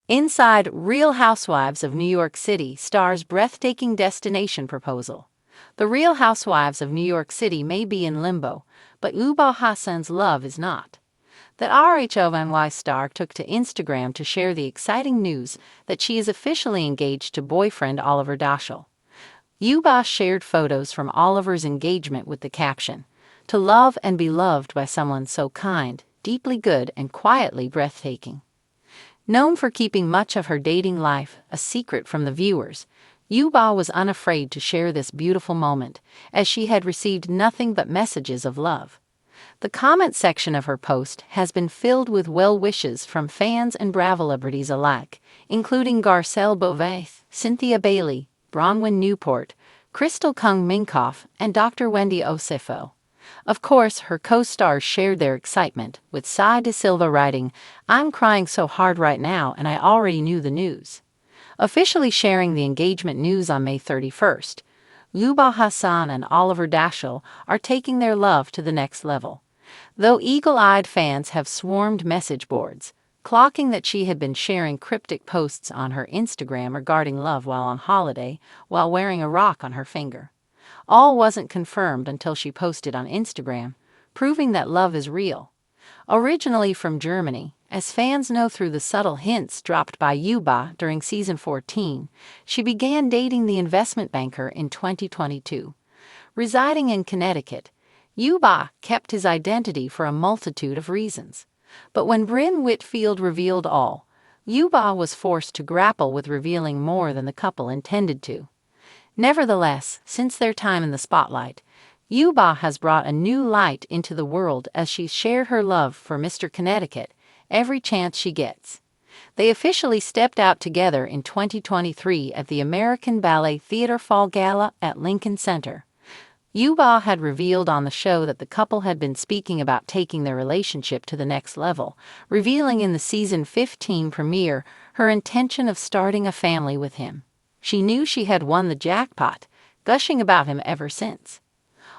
Inside Real Housewives of New York City stars breathtaking destination proposal. The Real Housewives of New York City may be in limbo, but Ubah Hassan's love is not. The RHONY star took to Instagram to share the exciting news that she is officially engaged to boyfriend Oliver Daschle. Ubah shared photos from Oliver's engagement with the caption, "To love and be loved by someone so kind, deeply good, and quietly breathtaking." Known for keeping much of her dating life a secret from the viewers, Ubah was unafraid to share this beautiful moment, as she had received nothing but messages of love. The comment section of her post has been filled with well wishes from fans and Bravo-celebrities alike, including Garcelle Beauvais, Cynthia Bailey, Bronwyn Newport, Crystal Kung Minkoff, and Dr. Wendy Osefo. Of course, her co-stars shared their excitement, with Sai De Silva writing, "I'm crying so hard right now and I already knew the news." Officially sharing the engagement news on May 31st, Ubah Hassan and Oliver Daschle are taking their love to the next level. Though eagle-eyed fans have swarmed message boards, clocking that she had been sharing cryptic posts on her Instagram regarding love while on holiday, while wearing a rock on her finger. All wasn't confirmed until she posted on Instagram, proving that love is real. Originally from Germany, as fans know through the subtle hints dropped by Ubah during season 14, she began dating the investment banker in 2022. Residing in Connecticut, Ubah kept his identity for a multitude of reasons. But when Brynn Whitfield revealed all, Ubah was forced to grapple with revealing more than the couple intended to. Nevertheless, since their time in the spotlight, Ubah has brought a new light into the world as she's shared her love for Mr. Connecticut every chance she gets. They officially stepped out together in 2023 at the American Ballet Theatre Fall Gala at Lincoln Center. Ubah had revealed on the show that the couple had been speaking about taking their relationship to the next level, revealing in the season 15 premiere her intention of starting a family with him. She knew she had won the jackpot, gushing about him ever since.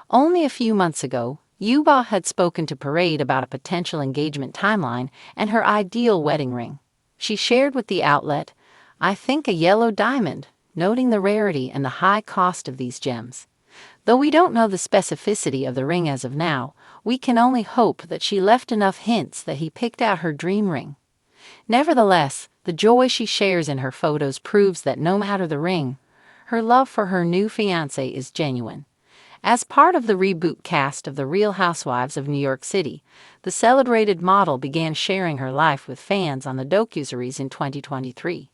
Only a few months ago, Ubah had spoken to Parade about a potential engagement timeline and her ideal wedding ring. She shared with the outlet, "I think a yellow diamond," noting the rarity and the high cost of these gems. Though we don't know the specificity of the ring as of now, we can only hope that she left enough hints that he picked out her dream ring. Nevertheless, the joy she shares in her photos proves that no matter the ring, her love for her new fiancé is genuine. As part of the reboot cast of The Real Housewives of New York City, the celebrated model began sharing her life with fans on the docuseries in 2023.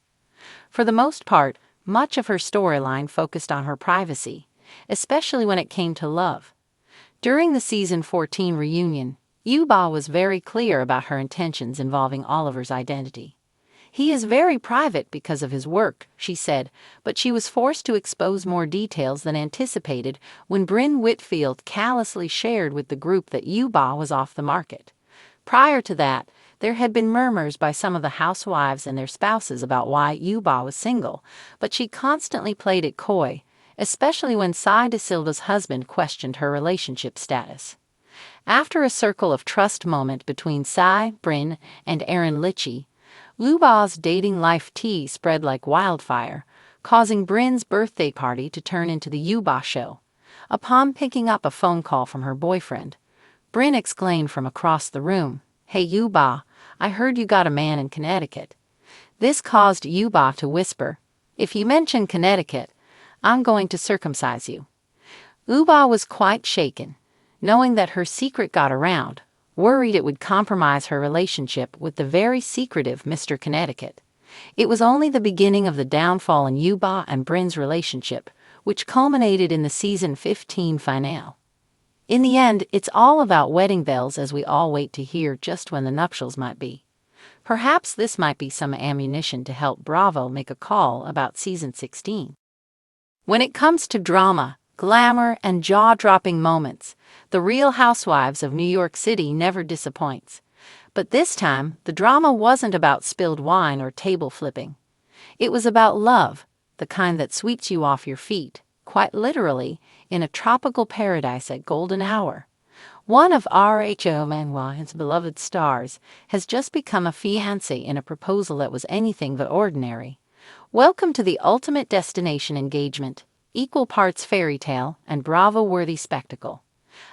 For the most part, much of her storyline focused on her privacy, especially when it came to love. During the season 14 reunion, Ubah was very clear about her intentions involving Oliver's identity. "He is very private because of his work," she said, but she was forced to expose more details than anticipated when Brynn Whitfield callously shared with the group that Ubah was off the market. Prior to that, there had been murmurs by some of the housewives and their spouses about why Ubah was single, but she constantly played it coy, especially when Sai De Silva's husband questioned her relationship status. After a circle of trust moment between Sai, Brynn, and Aaron Litchie, Ubah's dating life tea spread like wildfire, causing Brynn's birthday party to turn into the Ubah show. Upon picking up a phone call from her boyfriend, Brynn exclaimed from across the room, "Hey Ubah, I heard you got a man in Connecticut." This caused Ubah to whisper, "If you mention Connecticut, I'm going to circumcise you." Ubah was quite shaken, knowing that her secret got around, worried it would compromise her relationship with the very secretive Mr. Connecticut. It was only the beginning of the downfall in Ubah and Brynn's relationship, which culminated in the season 15 finale. In the end, it's all about wedding bells as we all wait to hear just when the nuptials might be. Perhaps this might be some ammunition to help Bravo make a call about season 16. When it comes to drama, glamour, and jaw-dropping moments, The Real Housewives of New York City never disappoints. But this time, the drama wasn't about spilled wine or table flipping. It was about love, the kind that sweeps you off your feet, quite literally, in a tropical paradise at golden hour. One of RHO Manhwa's beloved stars has just become a fiancé in a proposal that was anything but ordinary. Welcome to the ultimate destination engagement, equal parts fairy tale and Bravo-worthy spectacle.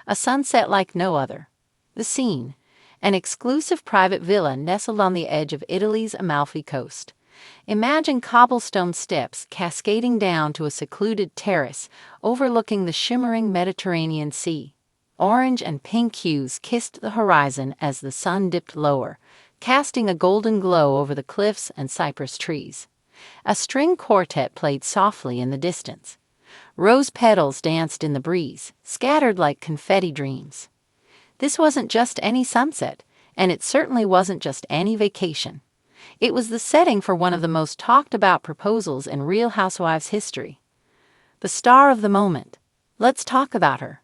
A sunset like no other. The scene: an exclusive private villa nestled on the edge of Italy's Amalfi Coast. Imagine cobblestone steps cascading down to a secluded terrace overlooking the shimmering Mediterranean Sea. Orange and pink hues kissed the horizon as the sun dipped lower, casting a golden glow over the cliffs and cypress trees. A string quartet played softly in the distance. Rose petals danced in the breeze, scattered like confetti dreams. This wasn't just any sunset, and it certainly wasn't just any vacation. It was the setting for one of the most talked about proposals in Real Housewives history. The star of the moment. Let's talk about her.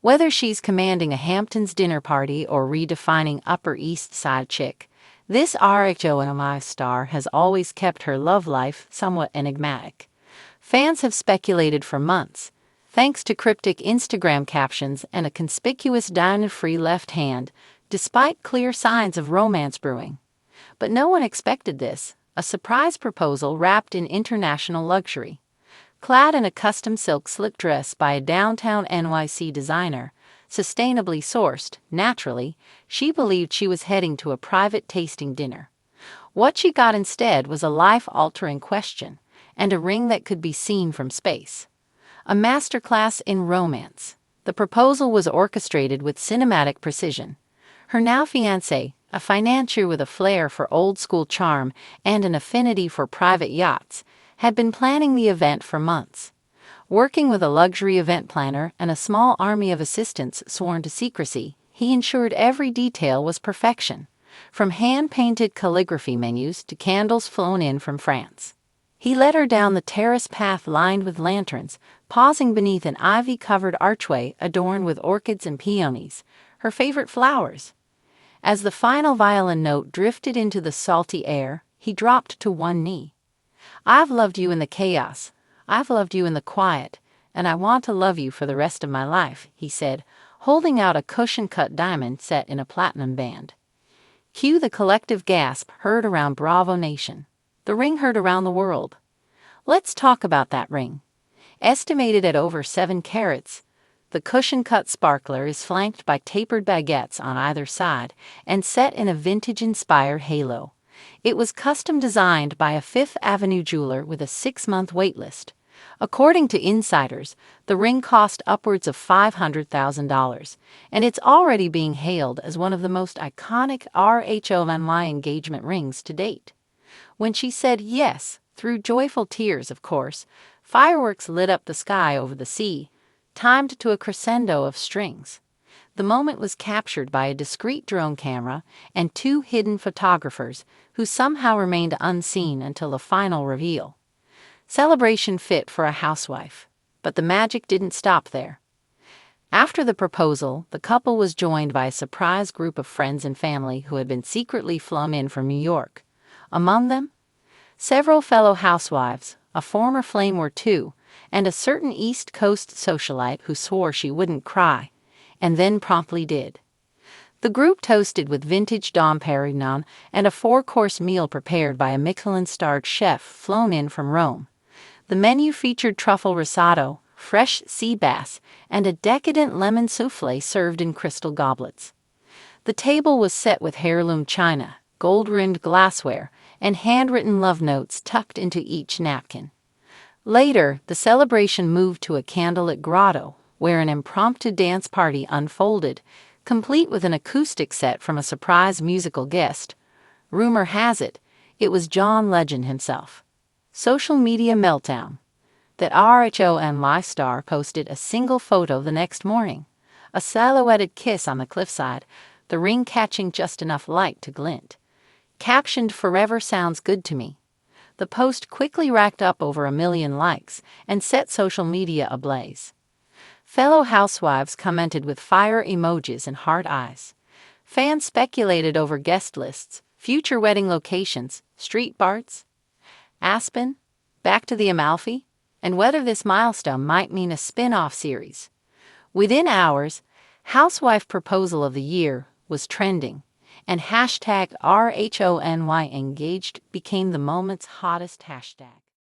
Whether she's commanding a Hamptons dinner party or redefining Upper East Side chick, this RHOMI star has always kept her love life somewhat enigmatic. Fans have speculated for months, thanks to cryptic Instagram captions and a conspicuous diamond-free left hand, despite clear signs of romance brewing. But no one expected this, a surprise proposal wrapped in international luxury. Clad in a custom silk slick dress by a downtown NYC designer, sustainably sourced, naturally, she believed she was heading to a private tasting dinner. What she got instead was a life-altering question, and a ring that could be seen from space. A masterclass in romance. The proposal was orchestrated with cinematic precision. Her now fiancé, a financier with a flair for old-school charm and an affinity for private yachts, had been planning the event for months. Working with a luxury event planner and a small army of assistants sworn to secrecy, he ensured every detail was perfection, from hand-painted calligraphy menus to candles flown in from France. He led her down the terrace path lined with lanterns, pausing beneath an ivy-covered archway adorned with orchids and peonies, her favorite flowers. As the final violin note drifted into the salty air, he dropped to one knee. "I've loved you in the chaos, I've loved you in the quiet, and I want to love you for the rest of my life," he said, holding out a cushion-cut diamond set in a platinum band. Cue the collective gasp heard around Bravo Nation. The ring heard around the world. Let's talk about that ring. Estimated at over 7 carats, the cushion-cut sparkler is flanked by tapered baguettes on either side and set in a vintage-inspired halo. It was custom designed by a Fifth Avenue jeweler with a 6-month waitlist. According to insiders, the ring cost upwards of $500,000, and it's already being hailed as one of the most iconic RHOMI engagement rings to date. When she said yes, through joyful tears, of course, fireworks lit up the sky over the sea, timed to a crescendo of strings. The moment was captured by a discreet drone camera and 2 hidden photographers who somehow remained unseen until the final reveal. Celebration fit for a housewife. But the magic didn't stop there. After the proposal, the couple was joined by a surprise group of friends and family who had been secretly flown in from New York. Among them, several fellow housewives, a former flame or two, and a certain East Coast socialite who swore she wouldn't cry, and then promptly did. The group toasted with vintage Dom Perignon and a 4-course meal prepared by a Michelin-starred chef flown in from Rome. The menu featured truffle risotto, fresh sea bass, and a decadent lemon soufflé served in crystal goblets. The table was set with heirloom china, gold-rimmed glassware, and handwritten love notes tucked into each napkin. Later, the celebration moved to a candlelit grotto, where an impromptu dance party unfolded, complete with an acoustic set from a surprise musical guest. Rumor has it, it was John Legend himself. Social media meltdown. That RHOMI star posted a single photo the next morning, a silhouetted kiss on the cliffside, the ring catching just enough light to glint. Captioned "Forever sounds good to me." The post quickly racked up over 1 million likes and set social media ablaze. Fellow housewives commented with fire emojis and heart eyes. Fans speculated over guest lists, future wedding locations, street barts, Aspen, back to the Amalfi, and whether this milestone might mean a spin-off series. Within hours, Housewife Proposal of the Year was trending, and hashtag RHONY engaged became the moment's hottest hashtag.